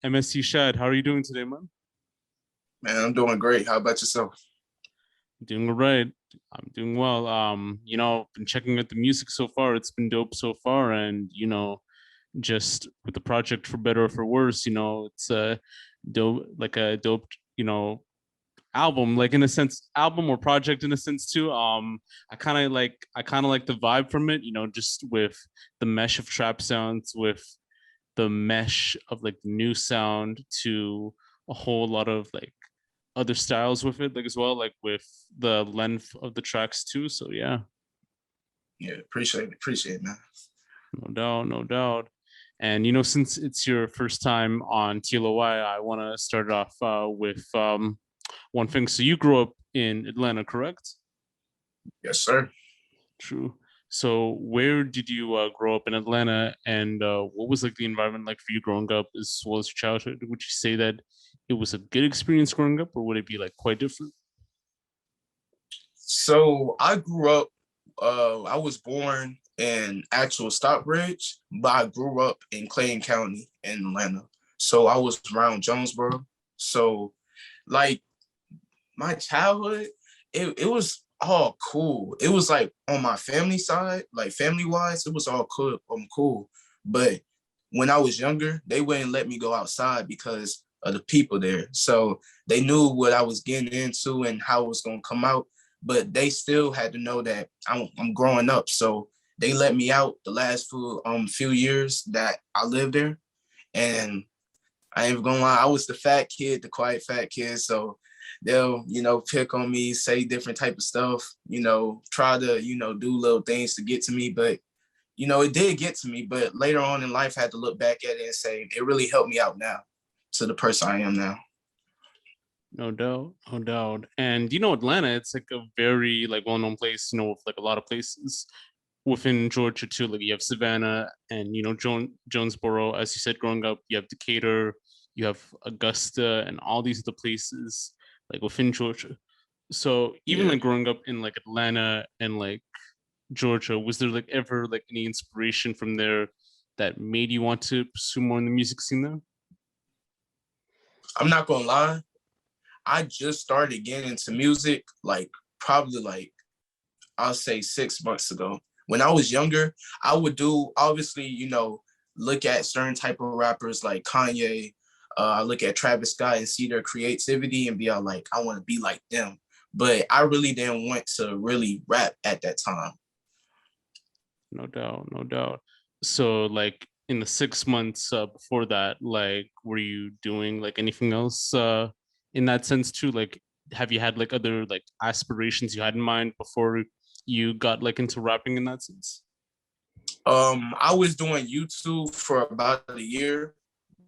mseshad. How are you doing today, man? Man, I'm doing great. How about yourself? Doing all right. I'm doing well. Been checking out the music so far. It's been dope so far, and just with the project for better or for worse, it's a dope, album, like in a sense, album or project in a sense too. I kind of like the vibe from it, just with the mesh of trap sounds, with the mesh of like the new sound to a whole lot of like other styles with it, like as well, like with the length of the tracks too. So yeah, Yeah, appreciate it, man. no doubt, no doubt. And since it's your first time on TLOI, I want to start off with one thing. So you grew up in Atlanta, correct? Yes, sir. True. So where did you grow up in Atlanta, and what was like the environment like for you growing up as well as your childhood? Would you say that it was a good experience growing up, or would it be like quite different? So I grew up. I was born in actual Stockbridge, but I grew up in Clayton County in Atlanta. So I was around Jonesboro. So, like my childhood, it was all cool. It was like on my family side, like family wise, it was all cool. Cool. But when I was younger, they wouldn't let me go outside because of the people there. So they knew what I was getting into and how it was gonna come out. But they still had to know that I'm growing up. So they let me out the last few years that I lived there. And I ain't gonna lie, I was the fat kid, the quiet fat kid. So they'll, pick on me, say different type of stuff, try to, do little things to get to me. But, it did get to me. But later on in life, I had to look back at it and say, it really helped me out now to the person I am now. No doubt, no doubt. And Atlanta, it's like a very like well-known place, with like a lot of places within Georgia too. Like you have Savannah and Jonesboro, as you said, growing up, you have Decatur, you have Augusta, and all these other places like within Georgia. So even Yeah. like growing up in like Atlanta and like Georgia, was there like ever like any inspiration from there that made you want to pursue more in the music scene there? I'm not gonna lie. I just started getting into music like probably like I'll say 6 months ago. When I was younger, I would do obviously, look at certain type of rappers like Kanye. I look at Travis Scott and see their creativity and be all like, I want to be like them. But I really didn't want to really rap at that time. No doubt, no doubt. So like in the 6 months before that, like were you doing like anything else in that sense too? Like have you had like other like aspirations you had in mind before you got like into rapping in that sense? I was doing YouTube for about a year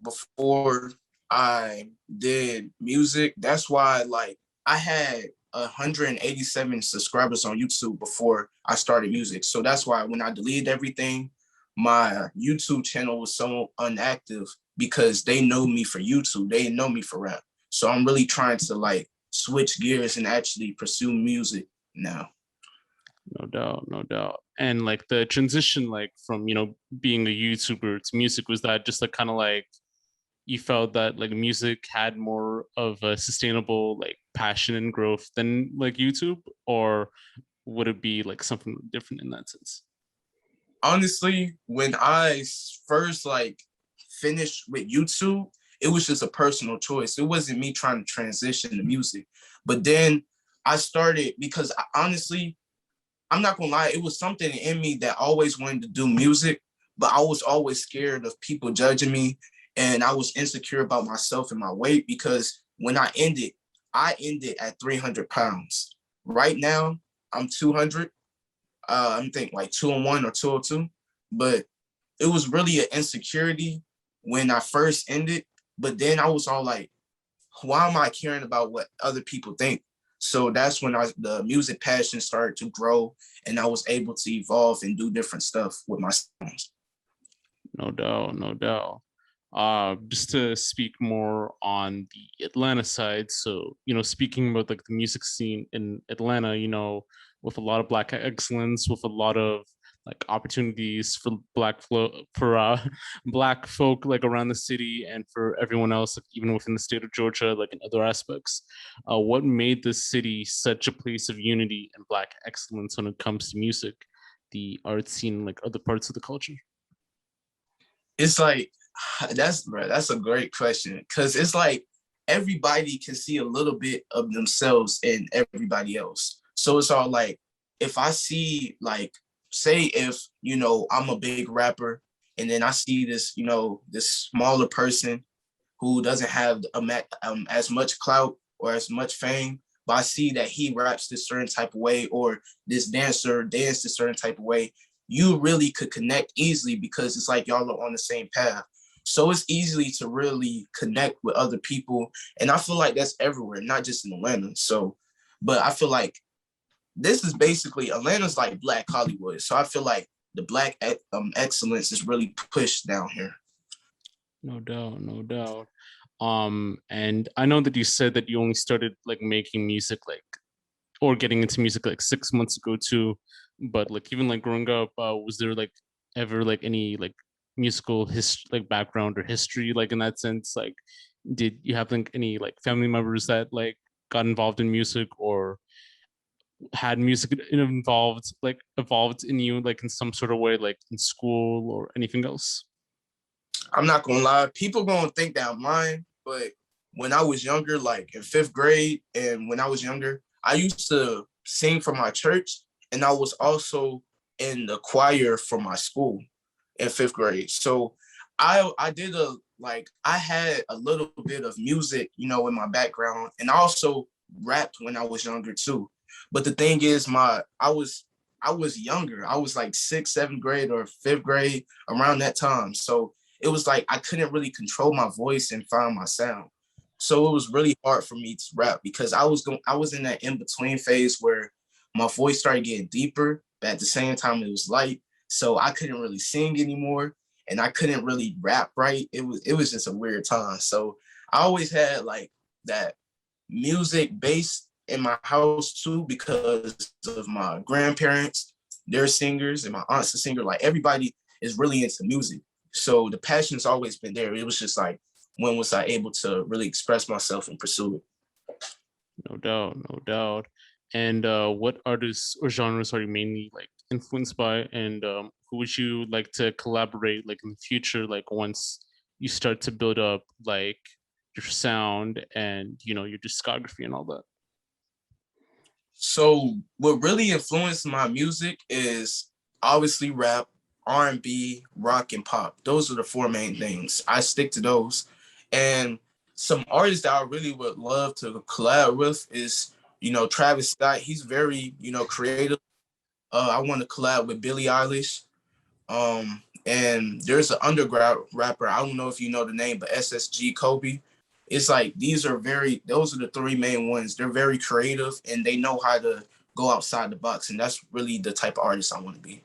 before I did music. That's why like I had 187 subscribers on YouTube before I started music. So that's why when I deleted everything, my YouTube channel was so inactive because they know me for YouTube. They didn't know me for rap. So I'm really trying to like switch gears and actually pursue music now. No doubt, no doubt. And like the transition like from, being a YouTuber to music, was that just like kind of like you felt that like music had more of a sustainable like passion and growth than like YouTube, or would it be like something different in that sense? Honestly, when I first like finished with YouTube, it was just a personal choice. It wasn't me trying to transition to music. But then I started because honestly, I'm not gonna lie, it was something in me that always wanted to do music, but I was always scared of people judging me. And I was insecure about myself and my weight because when I ended at 300 pounds. Right now, I'm 200. I'm thinking like 201 or 202. But it was really an insecurity when I first ended. But then I was all like, why am I caring about what other people think? So that's when the music passion started to grow and I was able to evolve and do different stuff with my songs. No doubt, no doubt. Just to speak more on the Atlanta side, so speaking about like the music scene in Atlanta, with a lot of black excellence, with a lot of like opportunities for black folk like around the city and for everyone else, like, even within the state of Georgia, like in other aspects. What made this city such a place of unity and black excellence when it comes to music, the art scene, like other parts of the culture? It's like that's a great question because it's like everybody can see a little bit of themselves in everybody else. So it's all like if I see like say if I'm a big rapper and then I see this this smaller person who doesn't have as much clout or as much fame, but I see that he raps this certain type of way or this dancer dances a certain type of way, you really could connect easily because it's like y'all are on the same path. So it's easily to really connect with other people. And I feel like that's everywhere, not just in Atlanta. So, but I feel like this is basically Atlanta's like Black Hollywood. So I feel like the Black excellence is really pushed down here. No doubt, no doubt. And I know that you said that you only started like making music like or getting into music like 6 months ago too. But like even like growing up, was there like ever like any like musical history like background or history like in that sense? Like did you have like any like family members that like got involved in music or had music involved like evolved in you like in some sort of way like in school or anything else? I'm not gonna lie, people gonna think that I'm lying, but when I was younger, like in 5th grade, and when I was younger, I used to sing for my church, and I was also in the choir for my school in 5th grade. So I did I had a little bit of music, in my background, and I also rapped when I was younger too. But the thing is, I was younger. I was like 6th, 7th grade, or 5th grade around that time. So it was like I couldn't really control my voice and find my sound. So it was really hard for me to rap because I was in that in between phase where my voice started getting deeper, but at the same time it was light. So I couldn't really sing anymore and I couldn't really rap right. It was just a weird time. So I always had like that music base in my house too because of my grandparents. They're singers and my aunt's a singer. Like everybody is really into music. So the passion's always been there. It was just like, when was I able to really express myself and pursue it? No doubt, no doubt. And what artists or genres are you mainly like influenced by? And who would you like to collaborate like in the future? Like once you start to build up like your sound and your discography and all that. So what really influenced my music is obviously rap, R&B, rock, and pop. Those are the four main things. I stick to those. And some artists that I really would love to collab with is, Travis Scott. He's very, creative. I want to collab with Billie Eilish. And there's an underground rapper. I don't know if you know the name, but SSG Kobe. It's like those are the three main ones. They're very creative and they know how to go outside the box. And that's really the type of artist I want to be.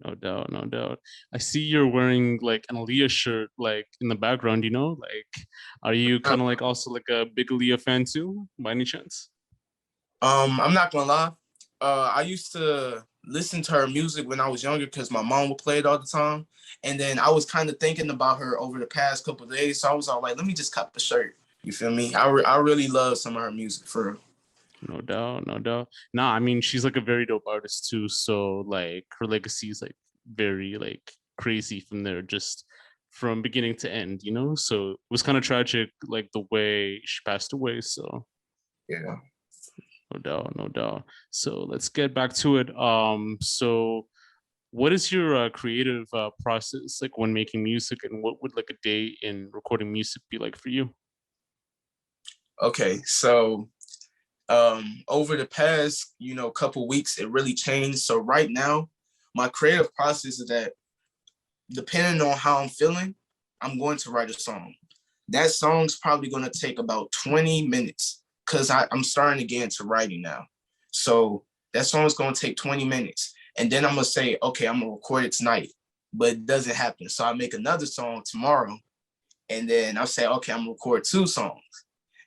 No doubt, no doubt. I see you're wearing like an Aaliyah shirt like in the background, Like are you kind of like also like a big Aaliyah fan too, by any chance? I'm not gonna lie. I used to listen to her music when I was younger because my mom would play it all the time. And then I was kind of thinking about her over the past couple of days. So I was all like, let me just cop the shirt. You feel me? I really love some of her music for real. No doubt, no doubt. Nah, I mean she's like a very dope artist too. So like her legacy is like very like crazy from there, just from beginning to end. So it was kind of tragic, like the way she passed away. So Yeah. no doubt, no doubt. So let's get back to it. So what is your creative process like when making music, and what would like a day in recording music be like for you? Okay. So over the past, couple weeks, it really changed. So right now, my creative process is that depending on how I'm feeling, I'm going to write a song. That song's probably going to take about 20 minutes because I'm starting to get into writing now. So that song's going to take 20 minutes. And then I'm going to say, okay, I'm going to record it tonight. But it doesn't happen. So I make another song tomorrow. And then I'll say, okay, I'm going to record 2 songs.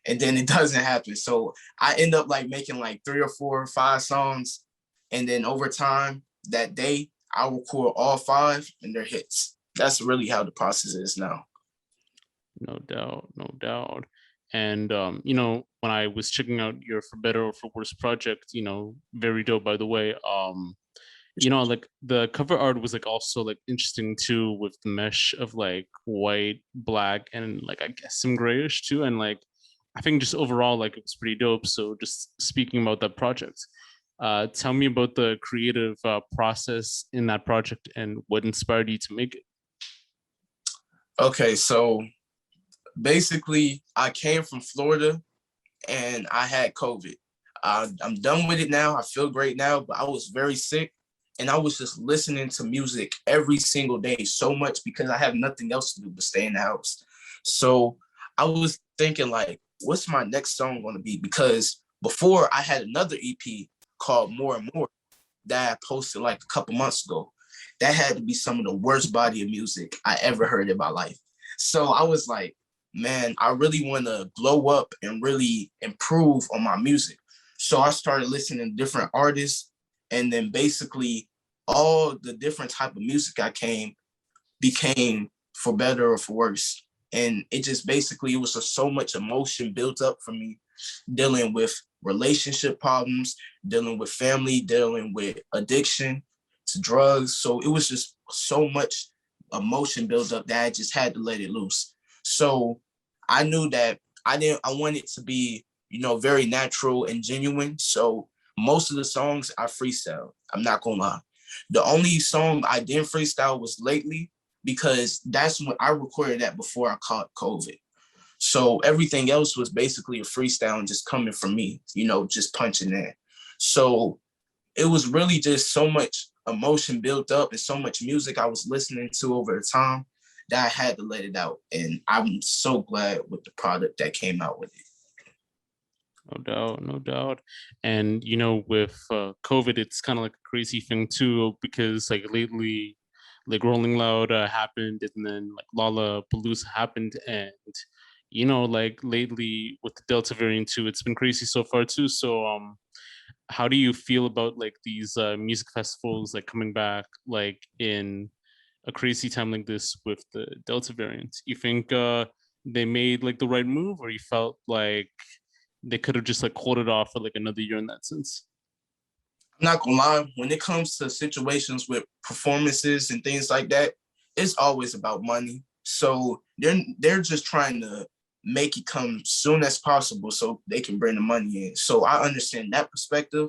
And then it doesn't happen. So I end up like making like 3 or 4 or 5 songs. And then over time, that day, I'll record all 5 and they're hits. That's really how the process is now. No doubt, no doubt. And when I was checking out your For Better or For Worse project, very dope by the way. Like the cover art was like also like interesting too, with the mesh of like white, black, and like I guess some grayish too. And like I think just overall like it was pretty dope. So just speaking about that project, tell me about the creative process in that project and what inspired you to make it. Okay, so basically I came from Florida and I had COVID. I'm done with it now. I feel great now, but I was very sick and I was just listening to music every single day so much because I have nothing else to do but stay in the house. So I was thinking like, what's my next song going to be? Because before I had another EP called More and More that I posted like a couple months ago. That had to be some of the worst body of music I ever heard in my life. So I was like, man, I really want to glow up and really improve on my music. So I started listening to different artists, and then basically all the different type of music I became For Better or For Worse. And it just basically, it was just so much emotion built up for me, dealing with relationship problems, dealing with family, dealing with addiction to drugs. So it was just so much emotion built up that I just had to let it loose. So I knew that I wanted to be, very natural and genuine. So most of the songs I freestyle. I'm not gonna lie. The only song I didn't freestyle was Lately, because that's when I recorded that before I caught COVID. So everything else was basically a freestyle and just coming from me, just punching in. So it was really just so much emotion built up and so much music I was listening to over the time that I had to let it out. And I'm so glad with the product that came out with it. No doubt, no doubt. And with COVID, it's kind of like a crazy thing too, because like lately, like Rolling Loud happened, and then like Lollapalooza happened, and like lately with the Delta variant too, it's been crazy so far too. So how do you feel about like these music festivals like coming back like in a crazy time like this with the Delta variant? You think they made like the right move, or you felt like they could have just like called it off for like another year in that sense? I'm not gonna lie, when it comes to situations with performances and things like that, it's always about money. So they're just trying to make it come soon as possible so they can bring the money in. So I understand that perspective.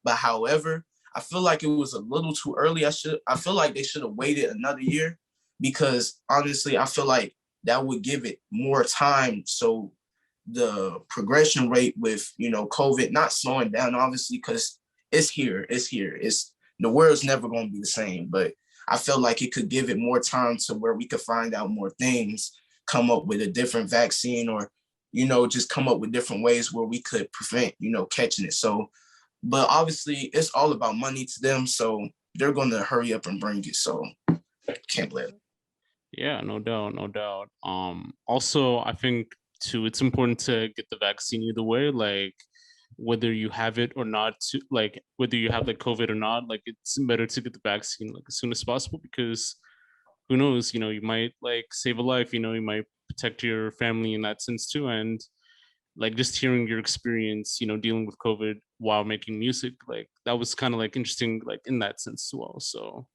But however, I feel like it was a little too early. I feel like they should have waited another year, because honestly, I feel like that would give it more time so the progression rate with COVID not slowing down, obviously, because it's the world's never going to be the same. But I feel like it could give it more time to where we could find out more things, come up with a different vaccine, or just come up with different ways where we could prevent catching it. So, but obviously it's all about money to them, so they're going to hurry up and bring it. So can't blame them. Yeah, no doubt, no doubt. Also, I think too, it's important to get the vaccine either way, like whether you have it or not, to like whether you have like COVID or not, like it's better to get the vaccine like as soon as possible, because who knows, you might like save a life, you might protect your family in that sense too. And like just hearing your experience, dealing with COVID while making music, like that was kind of like interesting, like in that sense as well. So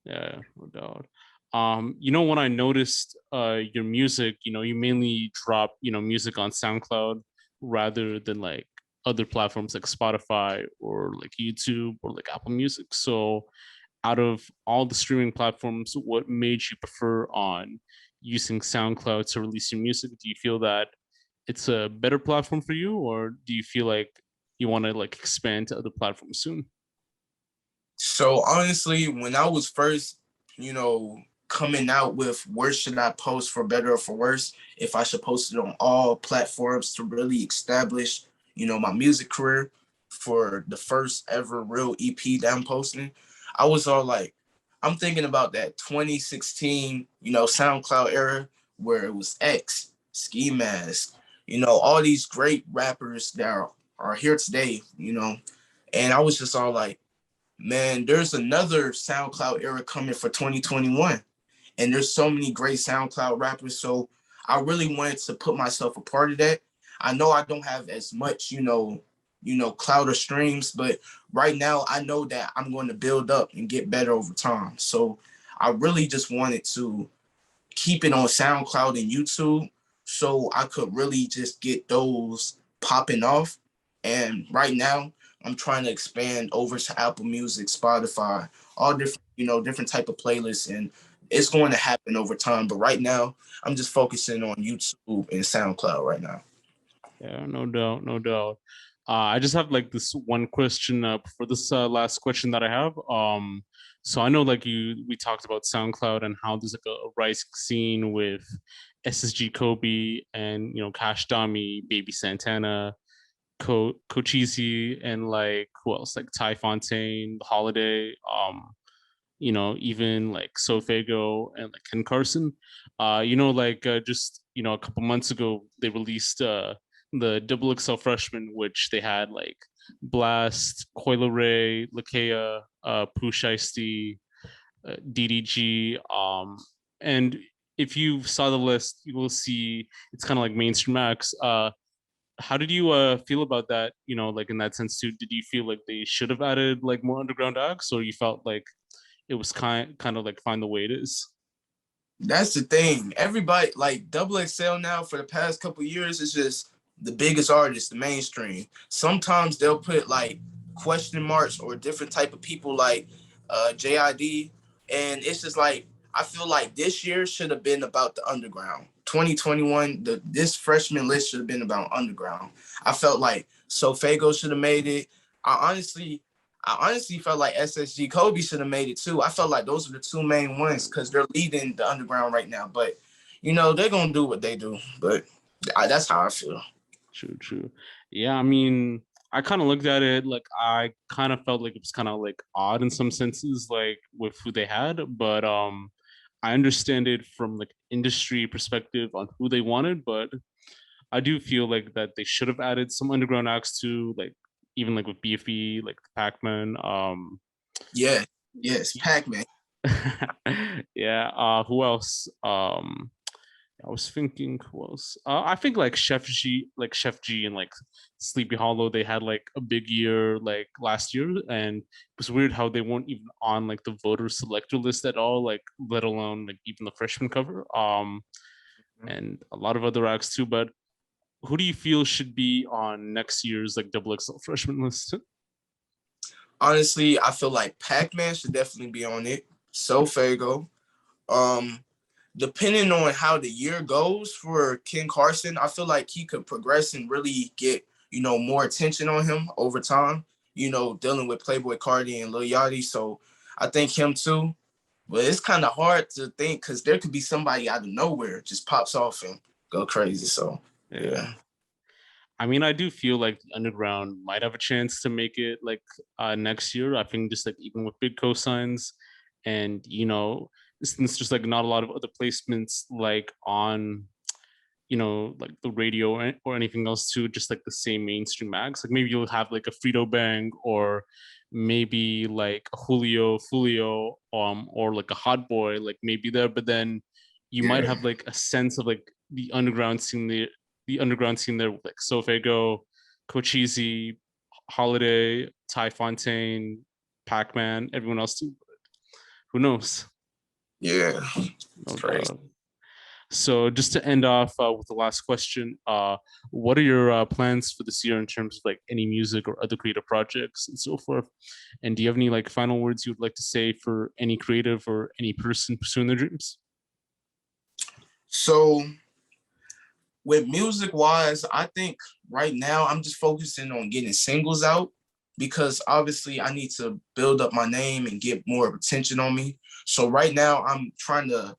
yeah, no doubt. When I noticed your music, you mainly drop, music on SoundCloud rather than like other platforms like Spotify or like YouTube or like Apple Music. So out of all the streaming platforms, what made you prefer on using SoundCloud to release your music? Do you feel that it's a better platform for you, or do you feel like you want to like expand to other platforms soon? So honestly, when I was first, coming out with where should I post, for better or for worse, if I should post it on all platforms to really establish, my music career for the first ever real EP that I'm posting, I was all like, I'm thinking about that 2016, SoundCloud era where it was X, Ski Mask, all these great rappers that are here today, and I was just all like, Man, there's another SoundCloud era coming for 2021. And there's so many great SoundCloud rappers. So I really wanted to put myself a part of that. I know I don't have as much, cloud or streams, but right now I know that I'm going to build up and get better over time. So I really just wanted to keep it on SoundCloud and YouTube so I could really just get those popping off. And right now, I'm trying to expand over to Apple Music, Spotify, all different, different type of playlists, and it's going to happen over time. But right now, I'm just focusing on YouTube and SoundCloud right now. Yeah, no doubt, no doubt. I just have like this one question for this last question that I have. So I know like we talked about SoundCloud and how there's like a rising scene with SSG Kobe and Cash Dami, Baby Santana, Cochise, and like who else? Like Ty Fontaine, The Holiday, even like Sofago and like Ken Carson. Just a couple months ago they released the XXL Freshman, which they had like Blast, Coil Ray, Lakea, Pooh Shiesty, DDG, and if you saw the list, you will see it's kind of like mainstream acts. How did you feel about that? Like in that sense too. Did you feel like they should have added like more underground acts, or you felt like it was kind of like fine the way it is? That's the thing. Everybody like Double XL now for the past couple years is just the biggest artist, the mainstream. Sometimes they'll put like question marks or different type of people like JID, and it's just like I feel like this year should have been about the underground. 2021, this freshman list should have been about underground. I felt like Sofago should have made it. I honestly felt like SSG Kobe should have made it too. I felt like those are the two main ones because they're leading the underground right now. But they're gonna do what they do. But that's how I feel. True, true. Yeah, I mean, I kind of looked at it like I kind of felt like it was kind of like odd in some senses, like with who they had, but I understand it from like industry perspective on who they wanted, but I do feel like that they should have added some underground acts to like even like with BFE, like Pac-Man. Yeah, yes, Pac-Man. Yeah, who else? I was thinking who else? I think like Chef G and like Sleepy Hollow, they had like a big year like last year, and it was weird how they weren't even on like the voter selector list at all, like let alone like even the freshman cover. And a lot of other acts too. But who do you feel should be on next year's like double XL freshman list? Honestly, I feel like Pac-Man should definitely be on it. Sofago. Um, Depending on how the year goes for Ken Carson, I feel like he could progress and really get, more attention on him over time, dealing with Playboy Cardi and Lil Yachty. So I think him too. But it's kind of hard to think because there could be somebody out of nowhere just pops off and go crazy. So Yeah. yeah. I mean, I do feel like the underground might have a chance to make it like next year. I think just like even with big cosigns, and since there's like not a lot of other placements like on like the radio or anything else too, just like the same mainstream acts. Like maybe you'll have like a Frito Bang or maybe like a Fulio, or like a Hot Boy, like maybe there, but then you might Yeah. have like a sense of like the underground scene there with like Sofago, Cochise, Holiday, Ty Fontaine, Pac-Man, everyone else too. Who knows? Yeah. It's No crazy. doubt. So just to end off with the last question, what are your plans for this year in terms of like any music or other creative projects and so forth? And do you have any like final words you would like to say for any creative or any person pursuing their dreams? So with music wise, I think right now I'm just focusing on getting singles out because obviously I need to build up my name and get more attention on me. So right now I'm trying to,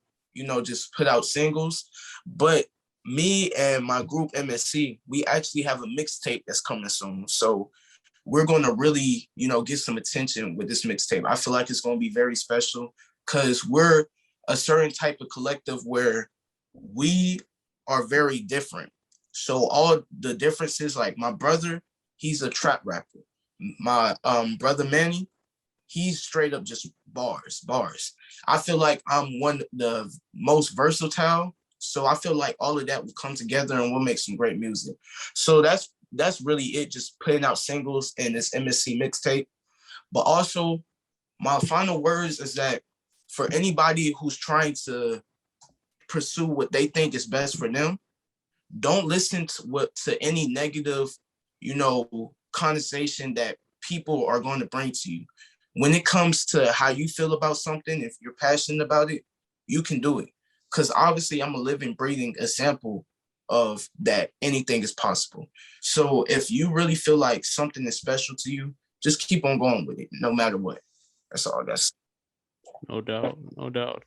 just put out singles. But me and my group MSC, we actually have a mixtape that's coming soon. So we're going to really, get some attention with this mixtape. I feel like it's going to be very special because we're a certain type of collective where we are very different. So all the differences, like my brother, he's a trap rapper. My brother Manny, he's straight up just bars. I feel like I'm one of the most versatile. So I feel like all of that will come together and we'll make some great music. So that's really it, just putting out singles and this MSC mixtape. But also my final words is that for anybody who's trying to pursue what they think is best for them, don't listen to any negative, conversation that people are going to bring to you. When it comes to how you feel about something, if you're passionate about it, you can do it. Because obviously I'm a living, breathing example of that anything is possible. So if you really feel like something is special to you, just keep on going with it, no matter what. That's all. No doubt, no doubt.